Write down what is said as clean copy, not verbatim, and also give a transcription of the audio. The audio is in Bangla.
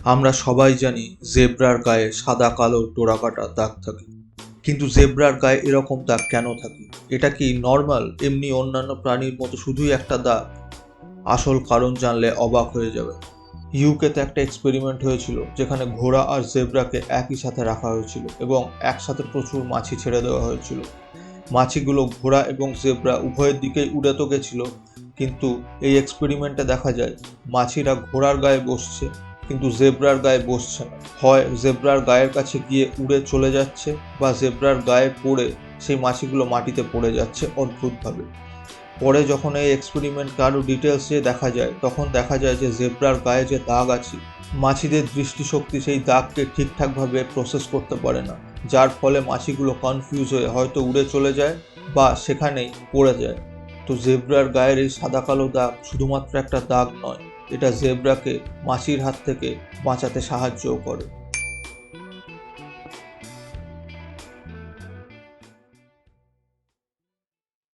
আমরা সবাই জানি জেব্রার গায়ে সাদা কালো ডোরাকাটা দাগ থাকে, কিন্তু জেব্রার গায়ে এরকম দাগ কেন থাকে? এটা কি নর্মাল, এমনি অন্যান্য প্রাণীর মতো শুধুই একটা দাগ? আসল কারণ জানলে অবাক হয়ে যাবে। ইউকেতে একটা এক্সপেরিমেন্ট হয়েছিল যেখানে ঘোড়া আর জেব্রাকে একই সাথে রাখা হয়েছিল এবং একসাথে প্রচুর মাছি ছেড়ে দেওয়া হয়েছিল। মাছিগুলো ঘোড়া এবং জেব্রা উভয়ের দিকেই উড়ে তো গেছিল, কিন্তু এই এক্সপেরিমেন্টে দেখা যায় মাছিরা ঘোড়ার গায়ে বসছে কিন্তু জেব্রার গায়ে বসছে না। হয় জেব্রার গায়ের কাছে গিয়ে উড়ে চলে যাচ্ছে বা জেব্রার গায়ে পড়ে সেই মাছিগুলো মাটিতে পড়ে যাচ্ছে অদ্ভুতভাবে। পরে যখন এই এক্সপেরিমেন্টকে আরও ডিটেলসে দেখা যায় তখন দেখা যায় যে জেব্রার গায়ে যে দাগ আছে, মাছিদের দৃষ্টিশক্তি সেই দাগকে ঠিকঠাকভাবে প্রসেস করতে পারে না, যার ফলে মাছিগুলো কনফিউজ হয়ে হয়তো উড়ে চলে যায় বা সেখানেই পড়ে যায়। তো জেব্রার গায়ের এই সাদা কালো দাগ শুধুমাত্র একটা দাগ নয়, এটা জেব্রাকে মাছির হাত থেকে বাঁচাতে সাহায্যও করে।